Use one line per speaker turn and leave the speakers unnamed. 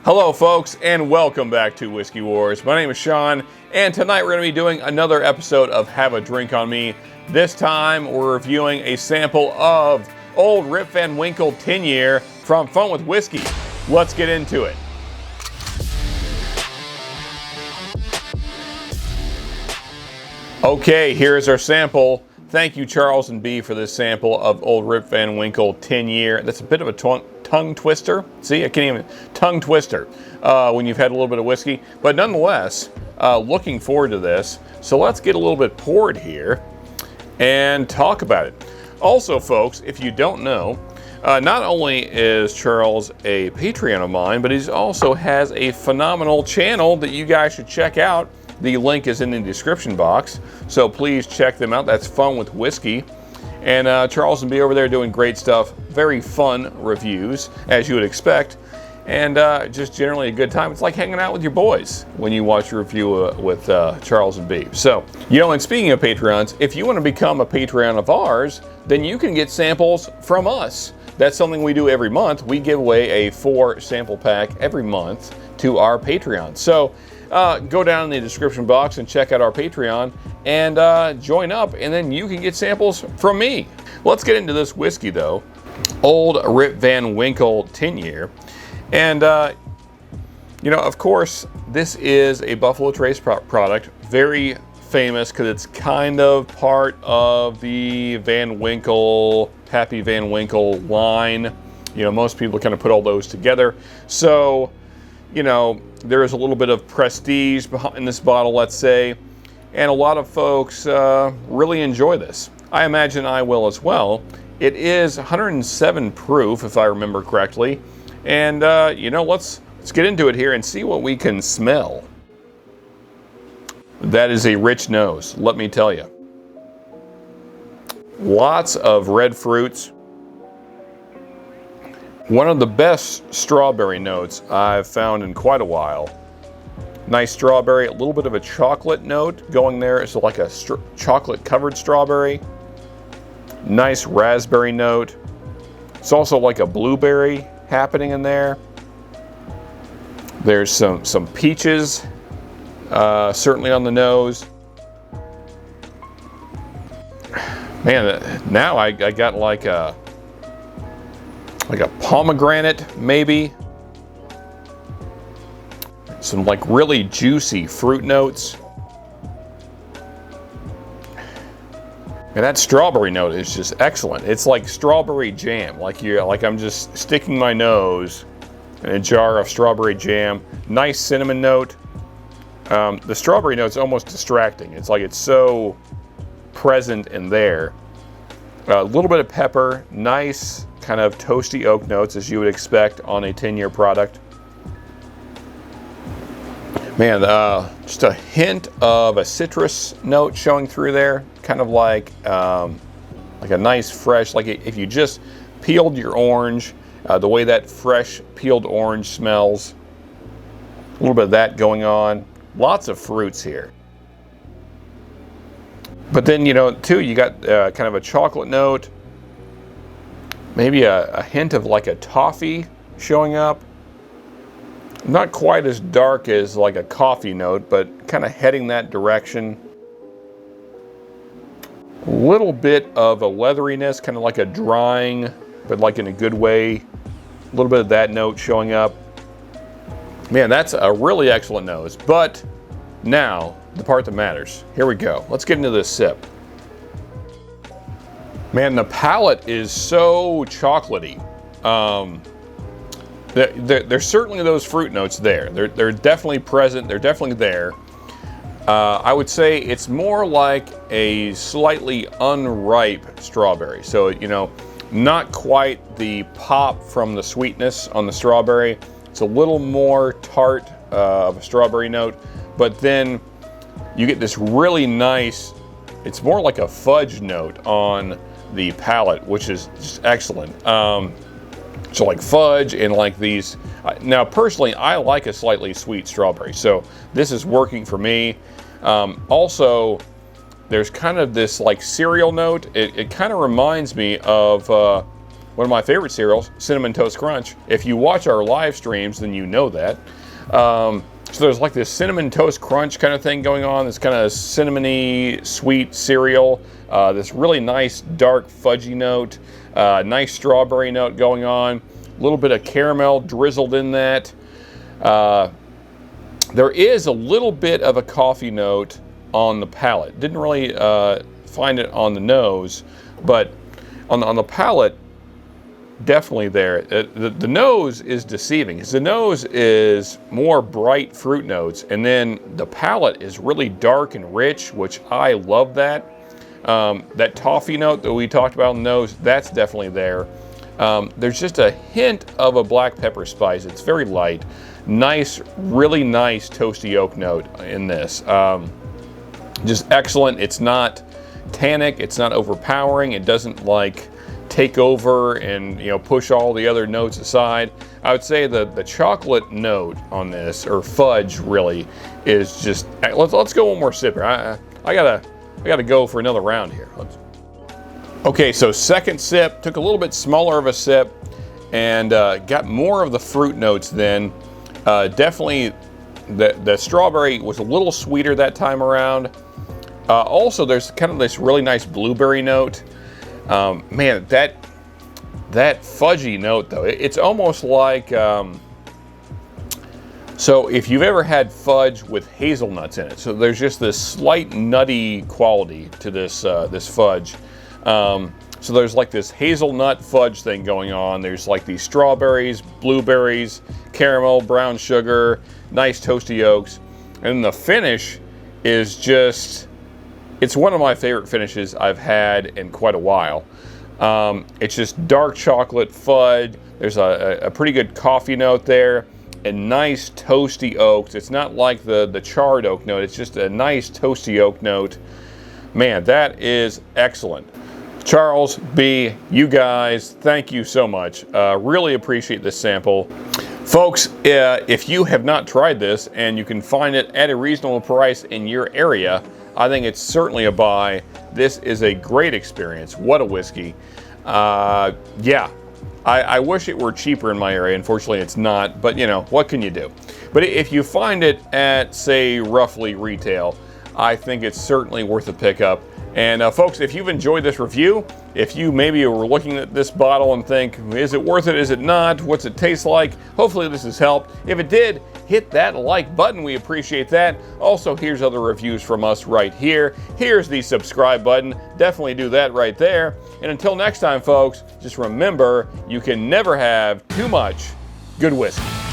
Hello folks, and welcome back to Whiskey Wars. My name is Sean, and tonight we're going to be doing another episode of Have a Drink on Me. This time we're reviewing a sample of old Rip Van Winkle 10-year from Fun with Whiskey. Let's get into it. Okay, here's our sample. Thank you, Charles and B, for this sample of old Rip Van Winkle 10-year. That's a bit of a tongue twister. See, I can't even tongue twister when you've had a little bit of whiskey. But nonetheless, looking forward to this. So let's get a little bit poured here and talk about it. Also, folks, if you don't know, not only is Charles a Patreon of mine, but he also has a phenomenal channel that you guys should check out. The link is in the description box, so please check them out. That's Fun with Whiskey. And Charles and B over there doing great stuff. Very fun reviews, as you would expect. And just generally a good time. It's like hanging out with your boys when you watch a review with Charles and B. So, and speaking of Patreons, if you want to become a Patreon of ours, then you can get samples from us. That's something we do every month. We give away a 4 sample pack every month to our Patreon. So, go down in the description box and check out our Patreon and join up, and then you can get samples from me. Let's get into this whiskey, though. Old Rip Van Winkle 10-year. And, of course, this is a Buffalo Trace product. Very famous because it's kind of part of the Van Winkle, Pappy Van Winkle line. Most people kind of put all those together. So, there is a little bit of prestige behind this bottle, let's say, and a lot of folks really enjoy this. I imagine I will as well. It is 107 proof, if I remember correctly, and let's get into it here and see what we can smell. That is a rich nose, let me tell you. Lots of red fruits. One of the best strawberry notes I've found in quite a while. Nice strawberry, a little bit of a chocolate note going there. It's like a chocolate covered strawberry. Nice raspberry note. It's also like a blueberry happening in there. There's some peaches, certainly on the nose. Man, now I got like a pomegranate, maybe. Some like really juicy fruit notes. And that strawberry note is just excellent. It's like strawberry jam. Like I'm just sticking my nose in a jar of strawberry jam. Nice cinnamon note. The strawberry note's almost distracting. It's like it's so present in there. A little bit of pepper. Nice kind of toasty oak notes, as you would expect on a 10-year product. Man, just a hint of a citrus note showing through there, kind of like a nice fresh, like if you just peeled your orange, the way that fresh peeled orange smells. A little bit of that going on. Lots of fruits here. But then, too, you got kind of a chocolate note. Maybe a hint of like a toffee showing up. Not quite as dark as like a coffee note, but kind of heading that direction. A little bit of a leatheriness, kind of like a drying, but like in a good way. A little bit of that note showing up. Man, that's a really excellent nose. But now, the part that matters. Here we go. Let's get into this sip. Man, the palate is so chocolatey. There's certainly those fruit notes there. They're definitely present. They're definitely there. I would say it's more like a slightly unripe strawberry. So, not quite the pop from the sweetness on the strawberry. It's a little more tart of a strawberry note. But then you get this really nice, it's more like a fudge note on the palate, which is just excellent. So like fudge and like these. Now personally, I like a slightly sweet strawberry, so this is working for me. Also, there's kind of this like cereal note. It kind of reminds me of one of my favorite cereals, Cinnamon Toast Crunch. If you watch our live streams, then you know that. So there's like this Cinnamon Toast Crunch kind of thing going on, this kind of cinnamony sweet cereal, this really nice dark fudgy note, nice strawberry note going on, a little bit of caramel drizzled in that. There is a little bit of a coffee note on the palate. Didn't really find it on the nose, but on the palate, definitely there. The nose is deceiving because the nose is more bright fruit notes, and then the palate is really dark and rich, which I love that. That toffee note that we talked about in the nose, that's definitely there. There's just a hint of a black pepper spice. It's very light. Nice, really nice toasty oak note in this. Just excellent. It's not tannic. It's not overpowering. It doesn't like take over and push all the other notes aside. I would say the chocolate note on this, or fudge really, is just. Let's go one more sip here. I gotta go for another round here. Okay, so second sip, took a little bit smaller of a sip, and got more of the fruit notes then. Definitely, the strawberry was a little sweeter that time around. Also, there's kind of this really nice blueberry note. Man, that fudgy note though, it's almost like, so if you've ever had fudge with hazelnuts in it, so there's just this slight nutty quality to this fudge. So there's like this hazelnut fudge thing going on. There's like these strawberries, blueberries, caramel, brown sugar, nice toasty oaks, and the finish is just. It's one of my favorite finishes I've had in quite a while. It's just dark chocolate fudge. There's a pretty good coffee note there, and nice toasty oaks. It's not like the charred oak note. It's just a nice toasty oak note. Man, that is excellent. Charles, B, you guys, thank you so much. Really appreciate this sample. Folks, if you have not tried this and you can find it at a reasonable price in your area, I think it's certainly a buy. This is a great experience. What a whiskey. Yeah, I wish it were cheaper in my area. Unfortunately, it's not, but what can you do? But if you find it at, say, roughly retail, I think it's certainly worth a pickup. And folks, if you've enjoyed this review, if you maybe were looking at this bottle and think, is it worth it, is it not, what's it taste like? Hopefully this has helped. If it did, hit that like button, we appreciate that. Also, here's other reviews from us right here. Here's the subscribe button, definitely do that right there. And until next time, folks, just remember, you can never have too much good whiskey.